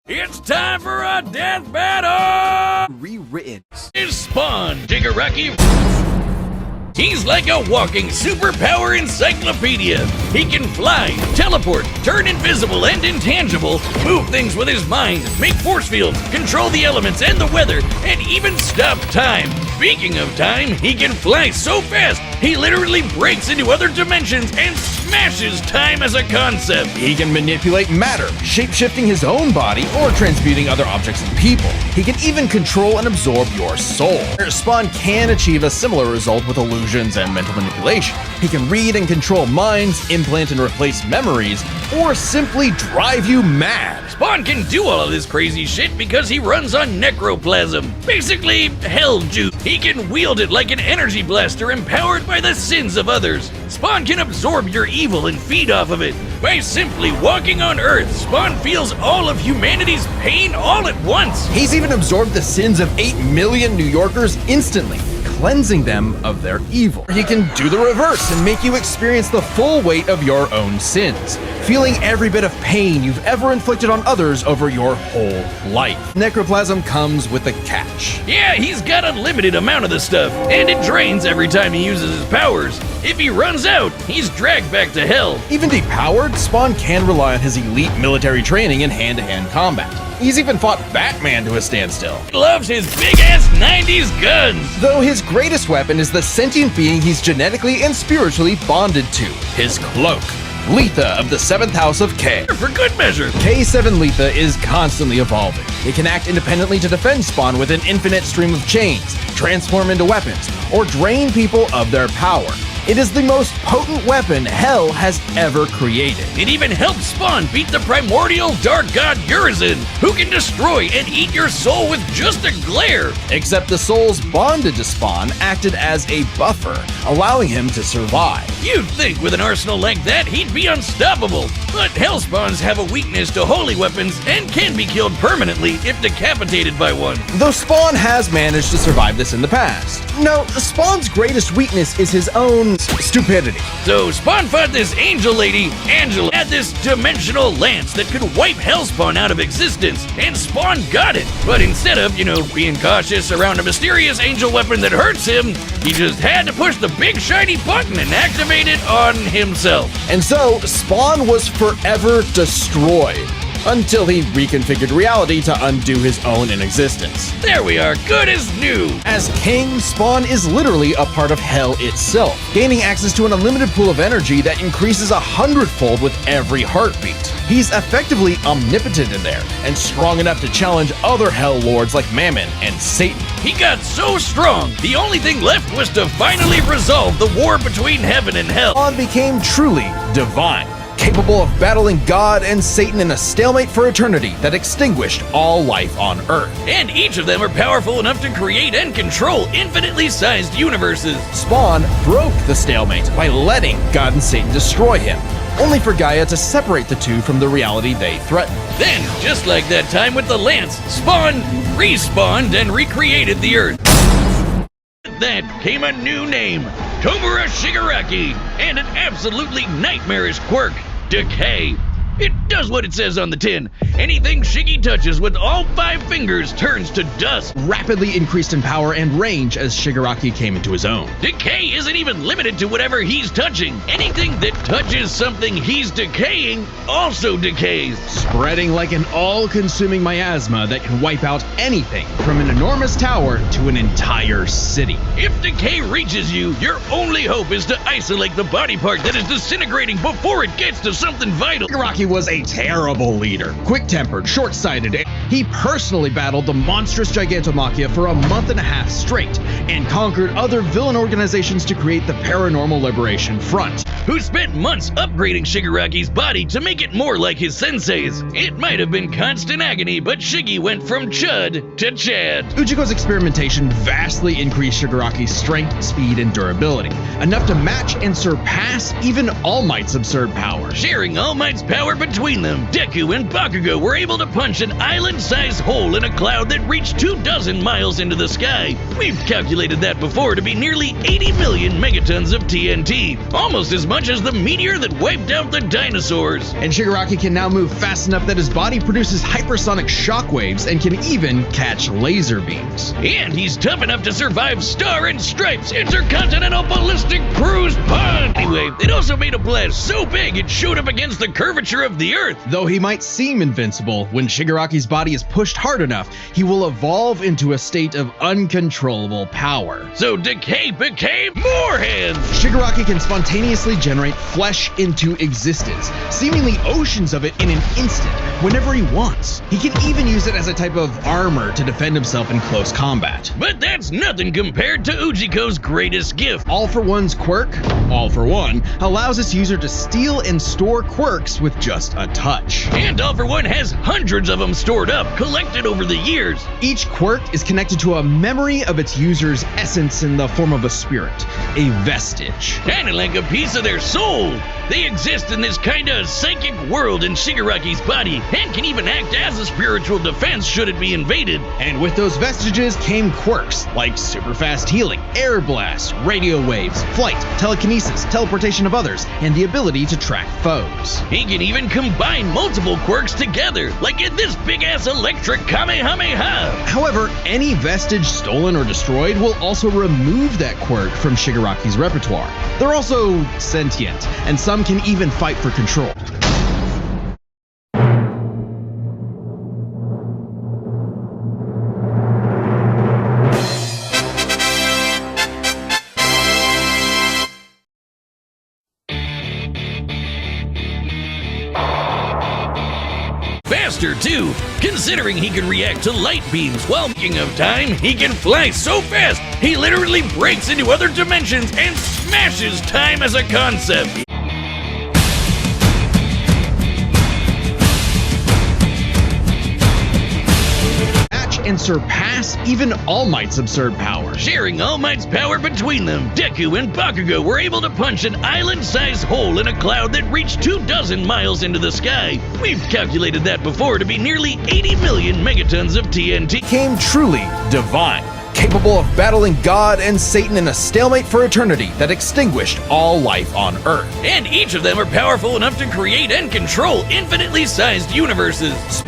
It's time for a death battle! Rewritten. Is Spawn Shigaraki. He's like a walking superpower encyclopedia. He can fly, teleport, turn invisible and intangible, move things with his mind, make force fields, control the elements and the weather, and even stop time. Speaking of time, he can fly so fast, he literally breaks into other dimensions and smashes time as a concept. He can manipulate matter, shape-shifting his own body or transmuting other objects and people. He can even control and absorb your soul. Spawn can achieve a similar result with illusions and mental manipulation. He can read and control minds, implant and replace memories, or simply drive you mad. Spawn can do all of this crazy shit because he runs on necroplasm, basically hell juice. He can wield it like an energy blaster empowered by the sins of others. Spawn can absorb your evil and feed off of it. By simply walking on Earth, Spawn feels all of humanity's pain all at once. He's even absorbed the sins of 8 million New Yorkers instantly, cleansing them of their evil. He can do the reverse and make you experience the full weight of your own sins, feeling every bit of pain you've ever inflicted on others over your whole life. Necroplasm comes with a catch. Yeah, he's got unlimited amount of the stuff, and it drains every time he uses his powers. If he runs out, he's dragged back to hell. Even depowered, Spawn can rely on his elite military training in hand-to-hand combat. He's even fought Batman to a standstill. He loves his big-ass 90s guns. Though his greatest weapon is the sentient being he's genetically and spiritually bonded to, his cloak. Letha of the 7th House of K. For good measure. K7 Letha is constantly evolving. It can act independently to defend Spawn with an infinite stream of chains, transform into weapons, or drain people of their power. It is the most potent weapon Hell has ever created. It even helps Spawn beat the primordial dark god Urizen, who can destroy and eat your soul with just a glare. Except the souls bonded to Spawn acted as a buffer, allowing him to survive. You'd think with an arsenal like that, he'd be unstoppable. But Hell Spawns have a weakness to holy weapons and can be killed permanently if decapitated by one. Though Spawn has managed to survive this in the past. No, Spawn's greatest weakness is his own stupidity. So Spawn fought this angel lady, Angela, had this dimensional lance that could wipe Hellspawn out of existence, and Spawn got it. But instead of, being cautious around a mysterious angel weapon that hurts him, he just had to push the big shiny button and activate it on himself. And so, Spawn was forever destroyed, until he reconfigured reality to undo his own inexistence. There we are, good as new! As King, Spawn is literally a part of Hell itself, gaining access to an unlimited pool of energy that increases 100-fold with every heartbeat. He's effectively omnipotent in there, and strong enough to challenge other Hell Lords like Mammon and Satan. He got so strong, the only thing left was to finally resolve the war between heaven and hell. Spawn became truly divine, capable of battling God and Satan in a stalemate for eternity that extinguished all life on Earth. And each of them are powerful enough to create and control infinitely sized universes. Spawn broke the stalemate by letting God and Satan destroy him, only for Gaia to separate the two from the reality they threatened. Then, just like that time with the Lance, Spawn respawned and recreated the Earth. With that came a new name, Tomura Shigaraki, and an absolutely nightmarish quirk, Decay. It does what it says on the tin. Anything Shiggy touches with all 5 fingers turns to dust. Rapidly increased in power and range as Shigaraki came into his own. Decay isn't even limited to whatever he's touching. Anything that touches something he's decaying also decays. Spreading like an all-consuming miasma that can wipe out anything from an enormous tower to an entire city. If decay reaches you, your only hope is to isolate the body part that is disintegrating before it gets to something vital. Shigaraki was a terrible leader, quick-tempered, short-sighted. He personally battled the monstrous Gigantomachia for a month and a half straight, and conquered other villain organizations to create the Paranormal Liberation Front, who spent months upgrading Shigaraki's body to make it more like his sensei's. It might have been constant agony, but Shiggy went from Chud to Chad. Ujiko's experimentation vastly increased Shigaraki's strength, speed, and durability, enough to match and surpass even All Might's absurd power. Sharing All Might's power between them, Deku and Bakugo were able to punch an island-sized hole in a cloud that reached 24 miles into the sky. We've calculated that before to be nearly 80 million megatons of TNT, almost as much as the meteor that wiped out the dinosaurs. And Shigaraki can now move fast enough that his body produces hypersonic shockwaves and can even catch laser beams. And he's tough enough to survive Star and Stripes' intercontinental ballistic cruise pod. Anyway, it also made a blast so big it showed up against the curvature of the Earth. Though he might seem invincible, when Shigaraki's body is pushed hard enough, he will evolve into a state of uncontrollable power. So Decay became more hands. Shigaraki can spontaneously generate flesh into existence, seemingly oceans of it in an instant, whenever he wants. He can even use it as a type of armor to defend himself in close combat. But that's nothing compared to Ujiko's greatest gift. All for One's quirk, All for One, allows its user to steal and store quirks with just a touch. And All for One has hundreds of them stored up, collected over the years. Each quirk is connected to a memory of its user's essence in the form of a spirit, a vestige. Kinda like a piece of their soul. They exist in this kinda psychic world in Shigaraki's body, and can even act as a spiritual defense should it be invaded. And with those vestiges came quirks, like super fast healing, air blasts, radio waves, flight, telekinesis, teleportation of others, and the ability to track foes. He can even combine multiple quirks together, like in this big-ass electric Kamehameha. However, any vestige stolen or destroyed will also remove that quirk from Shigaraki's repertoire. They're also sentient, and some can even fight for control. Faster too, considering he can react to light beams. While speaking of time, he can fly so fast, he literally breaks into other dimensions and smashes time as a concept. And surpass even All Might's absurd power. Sharing All Might's power between them, Deku and Bakugo were able to punch an island-sized hole in a cloud that reached 24 miles into the sky. We've calculated that before to be nearly 80 million megatons of TNT. Became truly divine, capable of battling God and Satan in a stalemate for eternity that extinguished all life on Earth. And each of them are powerful enough to create and control infinitely sized universes.